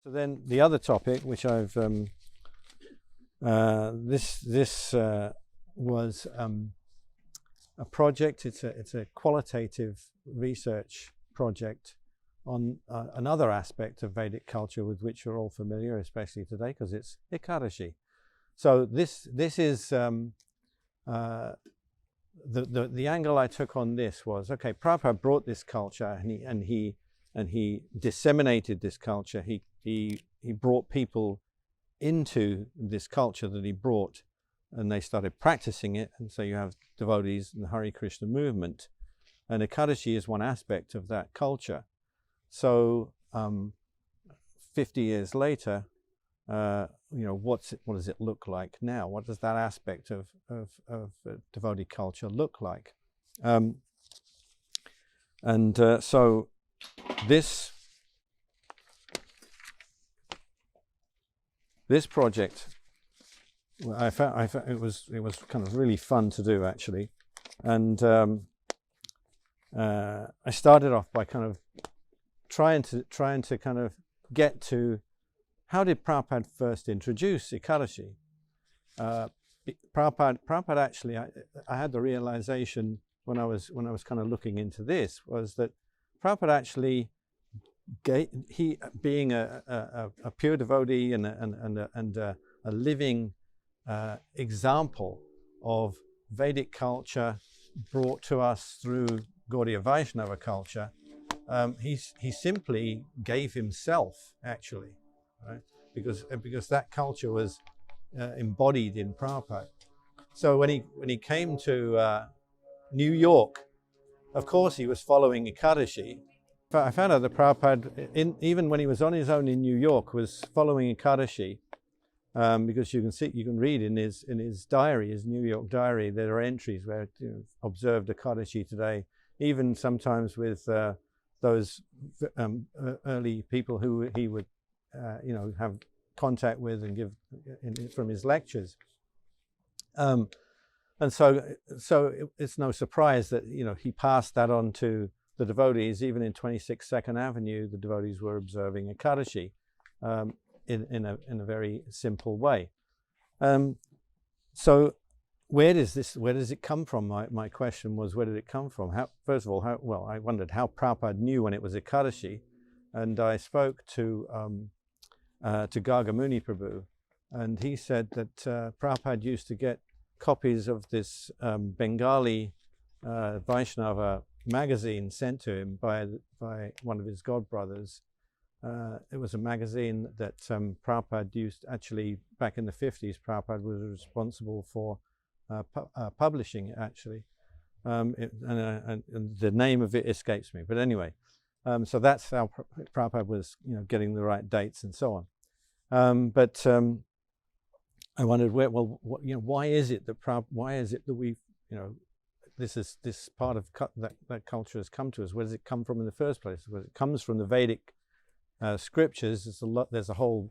So then the other topic, which I've this was a project. It's a qualitative research project on another aspect of Vedic culture with which you're all familiar, especially today, because it's Ekadasi. So this is the angle I took on this was, okay, Prabhupada brought this culture and he disseminated this culture. He brought people into this culture that he brought, and they started practicing it. And so you have devotees in the Hare Krishna movement, and Ekadasi is one aspect of that culture. So 50 years later, what does it look like now? What does that aspect of devotee culture look like? So this project, I found it was kind of really fun to do, actually, and I started off by kind of trying to kind of get to how did Prabhupada first introduce Ekadasi. Prabhupada actually, I had the realization when I was kind of looking into this, was that Prabhupada actually he being a pure devotee and a living example of Vedic culture brought to us through Gaudiya Vaishnava culture, he simply gave himself, actually, right? Because that culture was embodied in Prabhupada. So when he came to New York, of course he was following Ekadasi. I found out that Prabhupada, even when he was on his own in New York, was following Ekadasi, because you can read in his diary, his New York diary, there are entries where observed Ekadasi today, even sometimes with those early people who he would have contact with and give from his lectures. And so it's no surprise that he passed that on to the devotees. Even in 26 Second Avenue, the devotees were observing Ekadasi in a very simple way. So where does it come from? My question was, where did it come from? First of all, I wondered how Prabhupada knew when it was Ekadasi, and I spoke to Gargamuni Prabhu, and he said that Prabhupada used to get copies of this Bengali Vaishnava magazine sent to him by one of his godbrothers. It was a magazine that Prabhupada used, actually, back in the 50s. Prabhupada was responsible for publishing it, actually. And the name of it escapes me. But anyway, so that's how Prabhupada was getting the right dates and so on. But I wondered, why is it that we, this part of that culture has come to us? Where does it come from in the first place? Well, it comes from the Vedic scriptures. There's a whole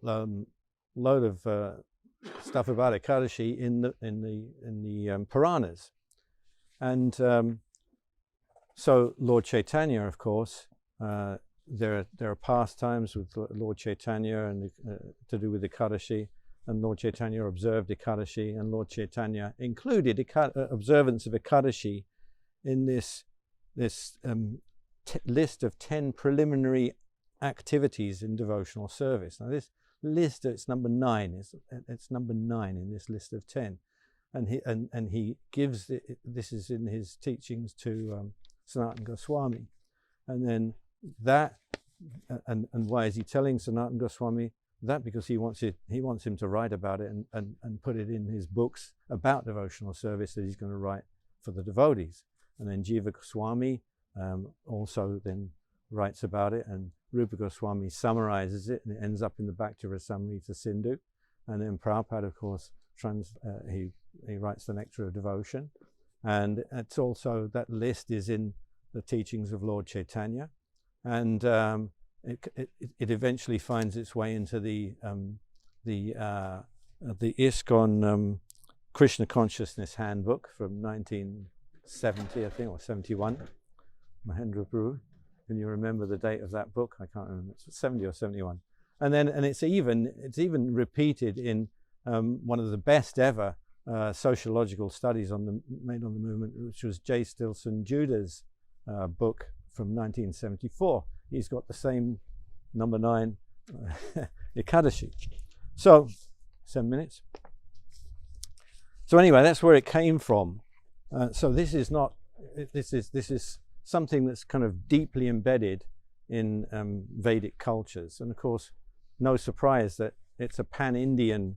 load of stuff about Ekadasi in the Puranas, and so Lord Chaitanya, of course, there are pastimes with Lord Chaitanya and to do with Ekadasi. And Lord Chaitanya observed Ekadasi, and Lord Chaitanya included observance of Ekadasi in this list of 10 preliminary activities in devotional service. Now this list, it's number 9. It's number 9 in this list of 10, and he gives this is in his teachings to Sanatana Goswami, and then that and why is he telling Sanatana Goswami that? Because he wants him to write about it and put it in his books about devotional service that he's going to write for the devotees. And then Jiva Goswami also then writes about it, and Rupa Goswami summarizes it, and it ends up in the Bhakti-rasamrita Sindhu. And then Prabhupada, of course, he writes the Nectar of Devotion, and it's also, that list is in the teachings of Lord Chaitanya, and it eventually finds its way into the ISKCON Krishna Consciousness Handbook from 1970, I think, or 71. Mahendra Prabhu, can you remember the date of that book? I can't remember. It's 70 or 71. and it's even repeated in one of the best ever sociological studies made on the movement, which was J. Stilson Judah's book from 1974. He's got the same number 9 Ekadasi. So 7 minutes. So anyway, that's where it came from. So this is something that's kind of deeply embedded in Vedic cultures, and of course, no surprise that it's a pan-Indian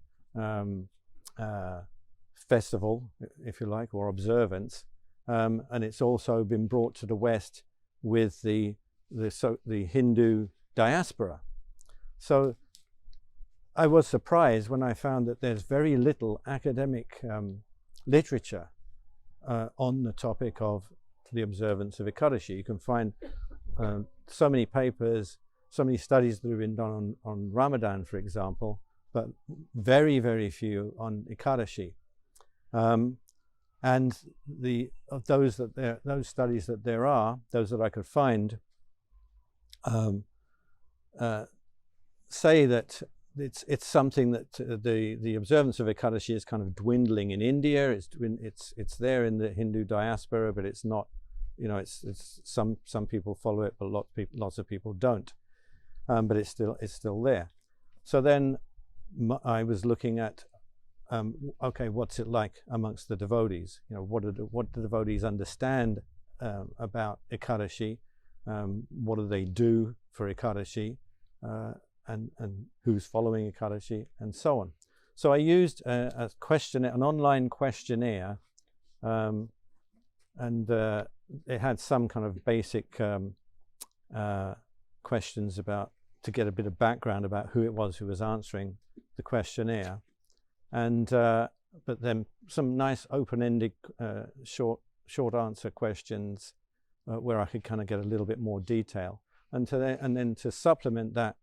festival, if you like, or observance, and it's also been brought to the West with the Hindu diaspora. So I was surprised when I found that there's very little academic literature on the topic of the observance of Ekadasi. You can find so many papers, so many studies that have been done on Ramadan, for example, but very, very few on Ekadasi. And those studies that there are, those that I could find, say that it's something that the observance of Ekadasi is kind of dwindling in India. It's there in the Hindu diaspora, but it's not. It's some people follow it, but lots of people don't. But it's still there. So then I was looking at okay, what's it like amongst the devotees? What do the devotees understand about Ekadasi? What do they do for Ekadasi? And who's following Ekadasi, and so on. So I used a questionnaire, an online questionnaire, and it had some kind of basic questions to get a bit of background about who it was who was answering the questionnaire, and but then some nice open-ended short answer questions where I could kind of get a little bit more detail, and then to supplement that.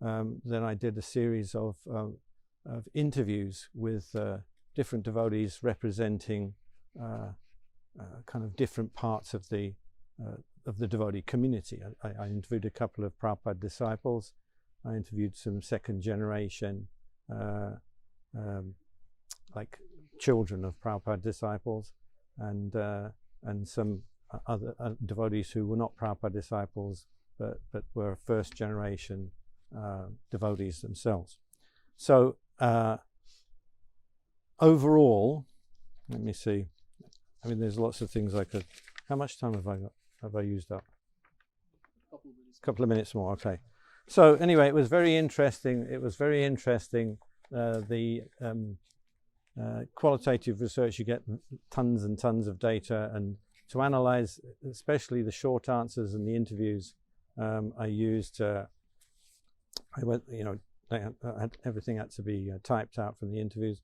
Then I did a series of interviews with different devotees representing kind of different parts of the devotee community. I interviewed a couple of Prabhupada disciples. I interviewed some second generation, like children of Prabhupada disciples, and some other devotees who were not Prabhupada disciples, but were first generation devotees themselves. So overall, let me see. I mean, there's lots of things I could. How much time have I got? Have I used up? A couple of minutes more. Okay. So anyway, it was very interesting. The qualitative research, you get tons and tons of data, and to analyze, especially the short answers and the interviews, I used. Everything had to be typed out from the interviews.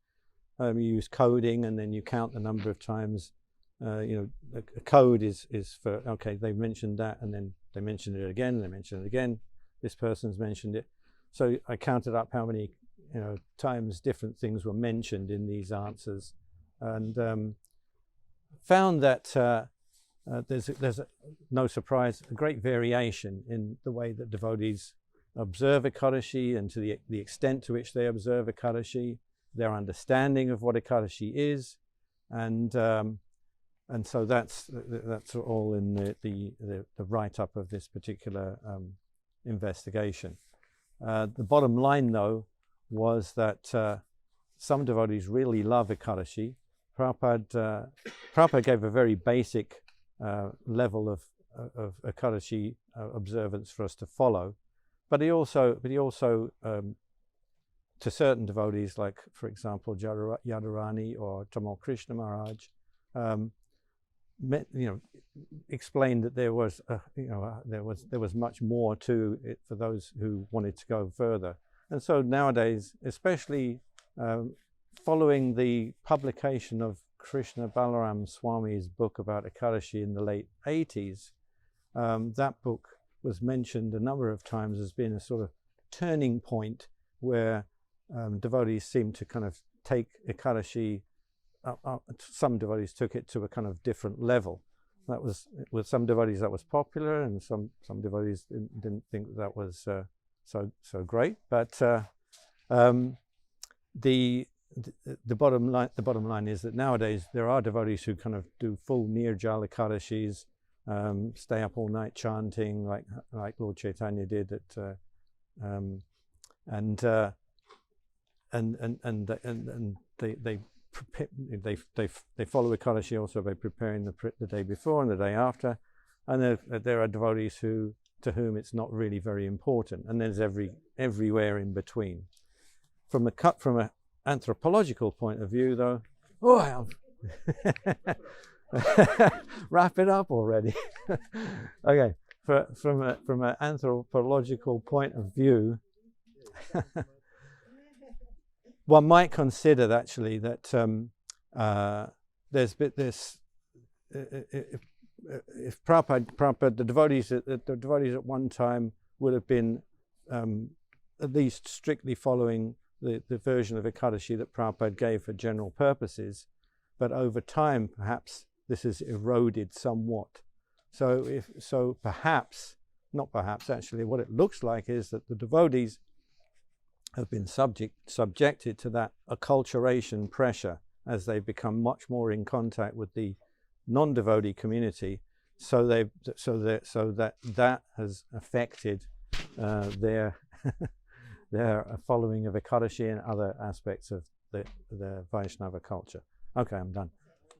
You use coding, and then you count the number of times. A code is for, okay, they mentioned that, and then they mentioned it again, and they mentioned it again. This person's mentioned it. So I counted up how many times different things were mentioned in these answers, and found that there's no surprise, a great variation in the way that devotees observe Ekadasi, and to the extent to which they observe Ekadasi, their understanding of what Ekadasi is, and so that's all in the write-up of this particular investigation. The bottom line, though, was that some devotees really love Ekadasi. Prabhupada gave a very basic level of Ekadasi observance for us to follow. But he also, to certain devotees, like for example Yadurani or Tamal Krishna Maharaj, explained that there was much more to it for those who wanted to go further. And so nowadays, especially following the publication of Krishna Balaram Swami's book about Ekadasi in the late 80s, that book was mentioned a number of times as being a sort of turning point where devotees seemed to kind of take Ekadasi, some devotees took it to a kind of different level. That was, with some devotees that was popular, and some devotees didn't think that was so great. But the bottom line is that nowadays there are devotees who kind of do full Nirjala Ekadashis, stay up all night chanting like Lord Chaitanya did and they follow Ekadashi also by preparing the day before and the day after, and there are devotees to whom it's not really very important, and there's everywhere in between. From an anthropological point of view, though, wrap it up already. Okay, from an anthropological point of view, one might consider actually that there's this. If Prabhupada, the devotees at one time would have been at least strictly following the version of Ekadashi that Prabhupada gave for general purposes, but over time perhaps this has eroded somewhat. So perhaps, not perhaps actually, what it looks like is that the devotees have been subjected to that acculturation pressure as they become much more in contact with the non-devotee community, so that has affected their following of Ekadashi and other aspects of the Vaishnava culture. Okay, I'm done.